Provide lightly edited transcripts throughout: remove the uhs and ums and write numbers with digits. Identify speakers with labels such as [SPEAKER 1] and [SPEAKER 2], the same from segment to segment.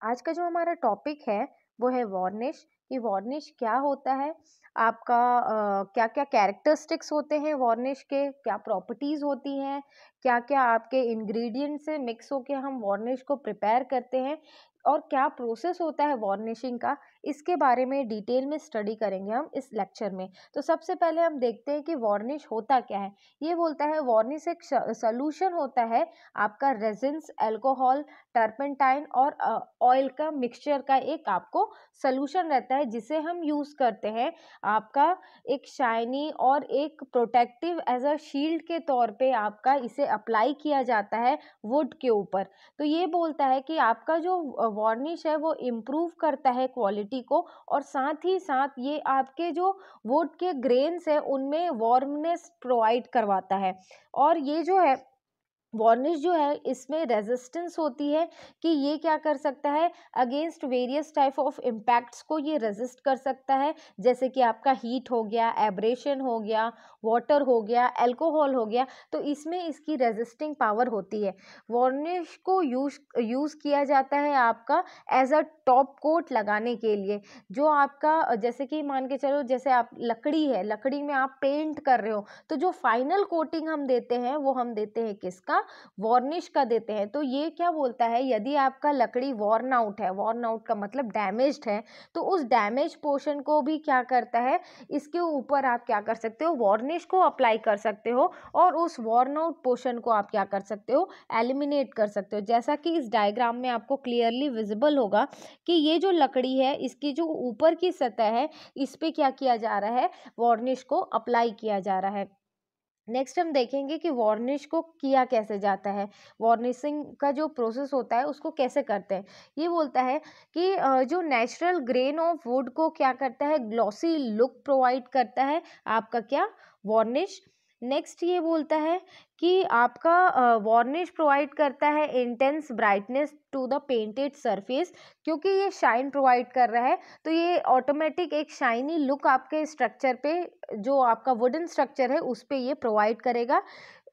[SPEAKER 1] आज का जो हमारा टॉपिक है वो है वार्निश कि वार्निश क्या होता है। आपका क्या क्या कैरेक्टरिस्टिक्स होते हैं वार्निश के, क्या प्रॉपर्टीज होती हैं, क्या क्या आपके इंग्रेडिएंट से मिक्स होके हम वार्निश को प्रिपेयर करते हैं और क्या प्रोसेस होता है वार्निशिंग का, इसके बारे में डिटेल में स्टडी करेंगे हम इस लेक्चर में। तो सबसे पहले हम देखते हैं कि वार्निश होता क्या है। ये बोलता है वार्निश एक सोल्यूशन होता है आपका रेजिन्स, अल्कोहल, टर्पेंटाइन और ऑयल का मिक्सचर का एक आपको सोल्यूशन रहता है जिसे हम यूज करते हैं आपका एक शाइनी और एक प्रोटेक्टिव एज अ शील्ड के तौर पे आपका इसे अप्लाई किया जाता है वुड के ऊपर। तो ये बोलता है कि आपका जो वार्निश है वो इम्प्रूव करता है क्वालिटी को और साथ ही साथ ये आपके जो वुड के ग्रेन्स है उनमें वार्मनेस प्रोवाइड करवाता है। और ये जो है वार्निश जो है इसमें रेजिस्टेंस होती है कि ये क्या कर सकता है against various type of impacts को ये रेजिस्ट कर सकता है, जैसे कि आपका हीट हो गया, एब्रेशन हो गया, वाटर हो गया, अल्कोहल हो गया। तो इसमें इसकी रेजिस्टिंग पावर होती है। वार्निश को यूज किया जाता है आपका एज अ टॉप कोट लगाने के लिए। जो आपका जैसे कि मान के चलो जैसे आप लकड़ी है, लकड़ी में आप पेंट कर रहे हो तो जो फाइनल कोटिंग हम देते हैं वो हम देते हैं किसका, वार्निश का देते हैं। तो ये क्या बोलता है यदि आपका लकड़ी वॉर्न आउट है, वॉर्न आउट का मतलब डैमेज्ड है, तो उस डैमेज पोर्शन को भी क्या करता है इसके ऊपर आप क्या कर सकते हो वार्निश को अप्लाई कर सकते हो और उस वॉर्न आउट पोर्शन को आप क्या कर सकते हो एलिमिनेट कर सकते हो। जैसा कि इस डायग्राम में आपको क्लियरली विजिबल होगा कि ये जो लकड़ी है इसकी जो ऊपर की सतह है इस पे क्या किया जा रहा है, वार्निश को अप्लाई किया जा रहा है। नेक्स्ट हम देखेंगे कि वार्निश को किया कैसे जाता है, वार्निशिंग का जो प्रोसेस होता है उसको कैसे करते हैं। ये बोलता है कि जो नेचुरल ग्रेन ऑफ वुड को क्या करता है ग्लॉसी लुक प्रोवाइड करता है आपका क्या, वार्निश। नेक्स्ट ये बोलता है कि आपका वार्निश प्रोवाइड करता है intense brightness to the painted surface. क्योंकि ये शाइन प्रोवाइड कर रहा है तो ये ऑटोमेटिक एक शाइनी लुक आपके स्ट्रक्चर पे, जो आपका वुडन स्ट्रक्चर है उस पे ये प्रोवाइड करेगा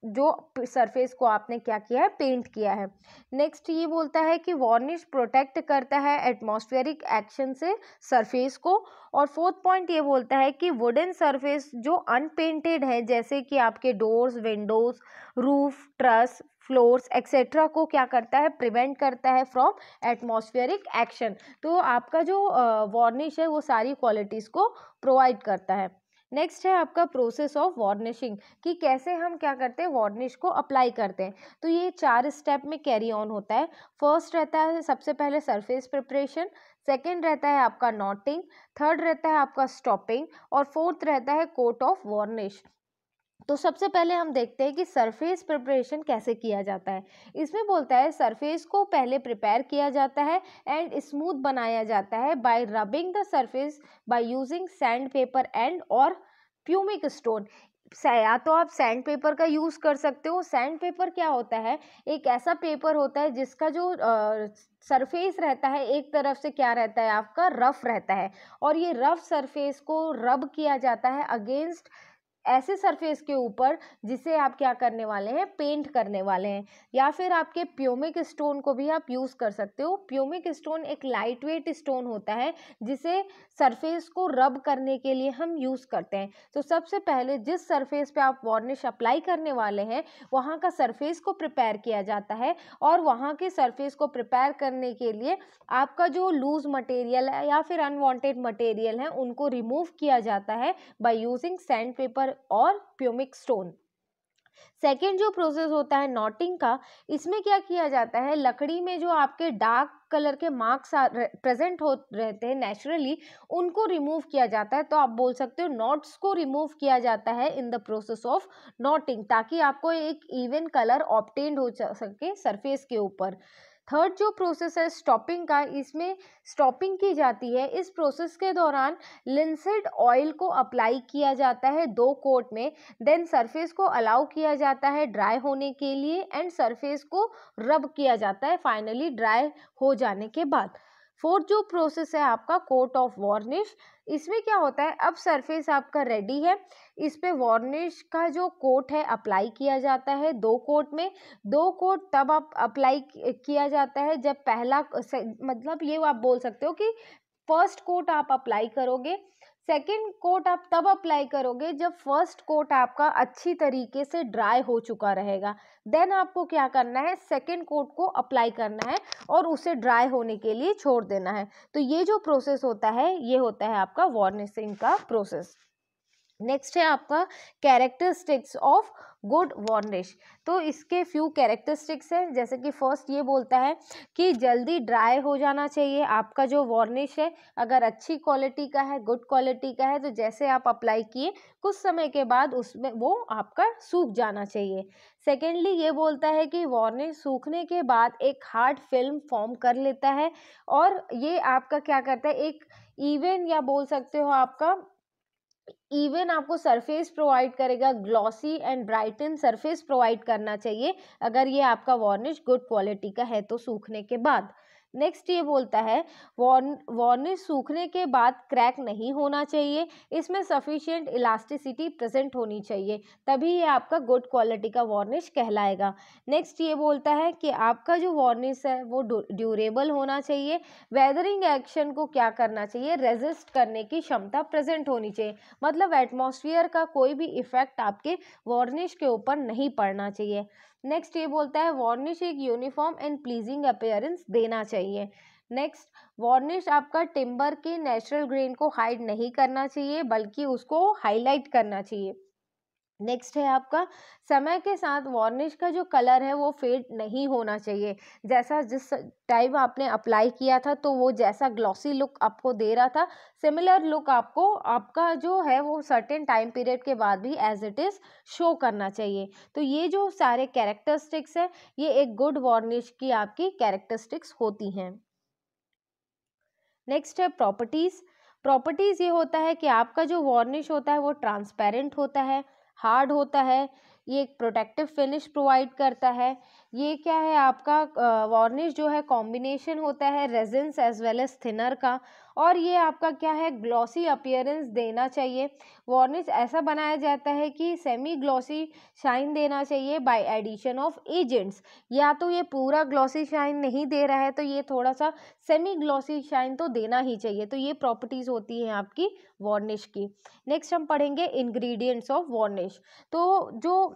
[SPEAKER 1] जो सरफेस को आपने क्या किया है पेंट किया है। नेक्स्ट ये बोलता है कि वार्निश प्रोटेक्ट करता है एटमॉस्फेरिक एक्शन से सरफेस को। और फोर्थ पॉइंट ये बोलता है कि वुडन सरफेस जो अनपेंटेड है जैसे कि आपके doors, Windows, roof, truss, floors etcetera को क्या करता है प्रिवेंट करता है फ्रॉम एटमॉस्फेरिक एक्शन। तो आपका जो वार्निश है वो सारी क्वालिटीज को प्रोवाइड करता है। नेक्स्ट है आपका प्रोसेस ऑफ वार्निशिंग कि कैसे हम क्या करते हैं वार्निश को अप्लाई करते हैं। तो ये 4 स्टेप में कैरी ऑन होता है। फर्स्ट रहता है सबसे पहले सरफेस प्रिपरेशन, सेकंड रहता है आपका नॉटिंग, थर्ड रहता है आपका स्टॉपिंग और फोर्थ रहता है कोट ऑफ वार्निश। तो सबसे पहले हम देखते हैं कि सरफेस प्रिपरेशन कैसे किया जाता है। इसमें बोलता है सरफेस को पहले प्रिपेयर किया जाता है एंड स्मूथ बनाया जाता है bye rubbing the surface by using sand paper and और प्यूमिक स्टोन। या तो आप सैंड पेपर का यूज कर सकते हो। सैंड पेपर क्या होता है, एक ऐसा पेपर होता है जिसका जो सरफेस रहता है एक तरफ से क्या रहता है आपका रफ रहता है और ये रफ सरफेस को रब किया जाता है अगेंस्ट ऐसे सरफेस के ऊपर जिसे आप क्या करने वाले हैं पेंट करने वाले हैं। या फिर आपके प्यूमिक स्टोन को भी आप यूज कर सकते हो। प्यूमिक स्टोन एक लाइट वेट स्टोन होता है जिसे सरफेस को रब करने के लिए हम यूज करते हैं। तो सबसे पहले जिस सरफेस पे आप वार्निश अप्लाई करने वाले हैं वहां का सरफेस को प्रिपेयर किया जाता है और वहां के सरफेस को प्रिपेयर करने के लिए आपका जो लूज मटेरियल है या फिर अनवांटेड मटेरियल है उनको रिमूव किया जाता है बाय यूजिंग सैंड पेपर और प्यूमिक स्टोन। सेकेंड जो प्रोसेस होता है नॉटिंग का, इसमें क्या किया जाता है लकड़ी में जो आपके डार्क कलर के मार्क्स प्रेजेंट हो रहते हैं नेचुरली उनको रिमूव किया जाता है। तो आप बोल सकते हो नॉट्स को रिमूव किया जाता है in the process of knotting ताकि आपको एक इवन कलर ऑब्टेन्ड हो सके सरफेस के ऊपर। थर्ड जो प्रोसेस है स्टॉपिंग का, इसमें स्टॉपिंग की जाती है। इस प्रोसेस के दौरान लिंसेड ऑयल को अप्लाई किया जाता है 2 कोट में, देन सरफेस को अलाउ किया जाता है ड्राई होने के लिए एंड सरफेस को रब किया जाता है फाइनली ड्राई हो जाने के बाद। फोर्थ जो प्रोसेस है आपका कोट ऑफ वार्निश, इसमें क्या होता है, अब सरफेस आपका रेडी है, इस पे वार्निश का जो कोट है अप्लाई किया जाता है 2 कोट में। 2 कोट तब आप अप्लाई किया जाता है जब पहला मतलब ये आप बोल सकते हो कि फर्स्ट कोट आप अप्लाई करोगे, सेकेंड कोट आप तब अप्लाई करोगे जब फर्स्ट कोट आपका अच्छी तरीके से ड्राई हो चुका रहेगा। देन आपको क्या करना है, सेकेंड कोट को अप्लाई करना है और उसे ड्राई होने के लिए छोड़ देना है। तो ये जो प्रोसेस होता है ये होता है आपका वार्निशिंग का प्रोसेस। नेक्स्ट है आपका कैरेक्टरिस्टिक्स ऑफ गुड वार्निश। तो इसके फ्यू कैरेक्टरिस्टिक्स हैं, जैसे कि फर्स्ट ये बोलता है कि जल्दी ड्राई हो जाना चाहिए आपका जो वार्निश है। अगर अच्छी क्वालिटी का है, गुड क्वालिटी का है, तो जैसे आप अप्लाई किए कुछ समय के बाद उसमें वो आपका सूख जाना चाहिए। सेकेंडली ये बोलता है कि वार्निश सूखने के बाद एक हार्ड फिल्म फॉर्म कर लेता है और ये आपका क्या करता है, एक इवन या बोल सकते हो आपका इवन आपको सरफेस प्रोवाइड करेगा, glossy and brighten surface provide करना चाहिए अगर ये आपका वार्निश गुड क्वालिटी का है तो सूखने के बाद। नेक्स्ट ये बोलता है वार्निश सूखने के बाद क्रैक नहीं होना चाहिए, इसमें सफिशिएंट इलास्टिसिटी प्रेजेंट होनी चाहिए, तभी ये आपका गुड क्वालिटी का वार्निश कहलाएगा। नेक्स्ट ये बोलता है कि आपका जो वार्निश है वो ड्यूरेबल होना चाहिए, वेदरिंग एक्शन को क्या करना चाहिए, रेजिस्ट करने की क्षमता प्रेजेंट होनी चाहिए, मतलब एटमॉस्फेयर का कोई भी इफेक्ट आपके वार्निश के ऊपर नहीं पड़ना चाहिए। नेक्स्ट ये बोलता है वार्निश एक यूनिफॉर्म एंड प्लीजिंग अपीयरेंस देना चाहिए। नेक्स्ट वार्निश आपका टिम्बर के नेचुरल ग्रेन को हाइड नहीं करना चाहिए बल्कि उसको हाईलाइट करना चाहिए। नेक्स्ट है आपका समय के साथ वार्निश का जो कलर है वो फेड नहीं होना चाहिए, जैसा जिस टाइम आपने अप्लाई किया था तो वो जैसा ग्लॉसी लुक आपको दे रहा था, सिमिलर लुक आपको आपका जो है वो सर्टेन टाइम पीरियड के बाद भी एज इट इज़ शो करना चाहिए। तो ये जो सारे कैरेक्टरिस्टिक्स है ये एक गुड वार्निश की आपकी कैरेक्टरिस्टिक्स होती हैं। नेक्स्ट है प्रॉपर्टीज़। प्रॉपर्टीज़ ये होता है कि आपका जो वार्निश होता है वो ट्रांसपेरेंट होता है, हार्ड होता है, ये एक प्रोटेक्टिव फिनिश प्रोवाइड करता है। ये क्या है आपका वार्निश जो है कॉम्बिनेशन होता है resins as well as thinner का, और ये आपका क्या है ग्लॉसी अपीयरेंस देना चाहिए। वार्निश ऐसा बनाया जाता है कि सेमी ग्लॉसी शाइन देना चाहिए बाय एडिशन ऑफ एजेंट्स, या तो ये पूरा ग्लॉसी शाइन नहीं दे रहा है तो ये थोड़ा सा सेमी ग्लॉसी शाइन तो देना ही चाहिए। तो ये प्रॉपर्टीज होती हैं आपकी वार्निश की। नेक्स्ट हम पढ़ेंगे इंग्रेडिएंट्स ऑफ वार्निश। तो जो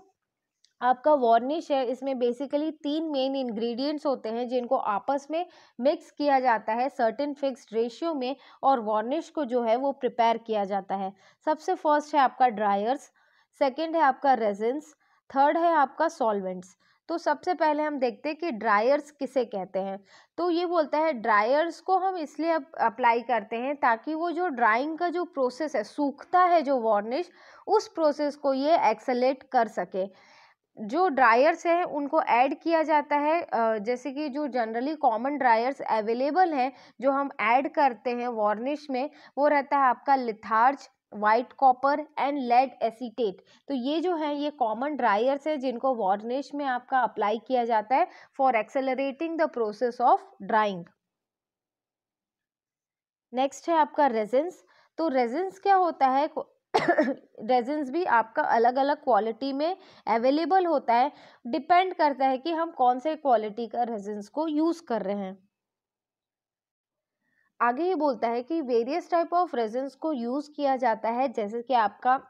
[SPEAKER 1] आपका वार्निश है इसमें बेसिकली 3 मेन इंग्रेडिएंट्स होते हैं जिनको आपस में मिक्स किया जाता है सर्टेन फिक्स्ड रेशियो में, और वार्निश को जो है वो प्रिपेयर किया जाता है। सबसे फर्स्ट है आपका ड्रायर्स, सेकंड है आपका रेजिन्स, थर्ड है आपका सॉल्वेंट्स। तो सबसे पहले हम देखते हैं कि ड्रायर्स किसे कहते हैं। तो ये बोलता है ड्रायर्स को हम इसलिए अप्लाई करते हैं ताकि वो जो ड्राइंग का जो प्रोसेस है, सूखता है जो वार्निश, उस प्रोसेस को ये एक्सेलेरेट कर सके। जो ड्रायर्स हैं उनको ऐड किया जाता है जैसे कि जो जनरली कॉमन ड्रायर्स अवेलेबल हैं जो हम ऐड करते हैं वार्निश में, वो रहता है आपका litharge, white copper and lead acetate. तो ये जो है ये कॉमन ड्रायर्स है जिनको वार्निश में आपका अप्लाई किया जाता है for accelerating the process of drawing. Next है आपका रेजिन्स। तो रेजिन्स क्या होता है, रेजिन्स भी आपका अलग अलग क्वालिटी में अवेलेबल होता है, डिपेंड करता है कि हम कौन से क्वालिटी का रेजिन्स को यूज़ कर रहे हैं। आगे ये बोलता है कि वेरियस टाइप ऑफ रेजिन्स को यूज़ किया जाता है, जैसे कि आपका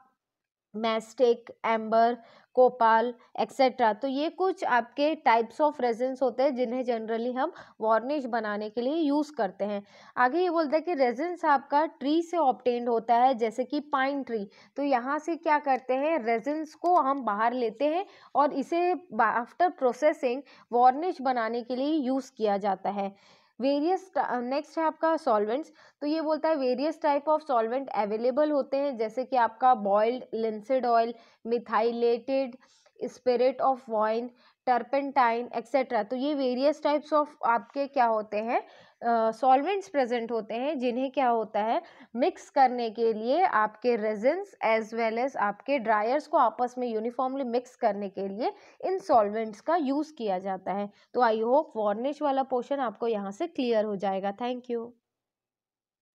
[SPEAKER 1] मैस्टिक, एम्बर, कोपाल एक्सेट्रा। तो ये कुछ आपके टाइप्स ऑफ रेजिन्स होते हैं जिन्हें जनरली हम वार्निश बनाने के लिए यूज़ करते हैं। आगे ये बोलता है कि रेजिन्स आपका ट्री से ऑब्टेन्ड होता है, जैसे कि पाइन ट्री। तो यहाँ से क्या करते हैं, रेजिन्स को हम बाहर लेते हैं और इसे आफ्टर प्रोसेसिंग वार्निश बनाने के लिए यूज़ किया जाता है। वेरियस नेक्स्ट है आपका सॉल्वेंट्स। तो ये बोलता है various type of solvent available होते हैं, जैसे कि आपका boiled linseed oil, methylated spirit of wine, turpentine etcetera. तो ये वेरियस टाइप्स ऑफ आपके क्या होते हैं, सॉल्वेंट्स प्रेजेंट होते हैं, जिन्हें क्या होता है मिक्स करने के लिए आपके रेजिन्स एज वेल एज आपके ड्रायर्स को आपस में यूनिफॉर्मली मिक्स करने के लिए इन सॉल्वेंट्स का यूज किया जाता है। तो आई होप वार्निश वाला पोर्शन आपको यहाँ से क्लियर हो जाएगा। Thank you.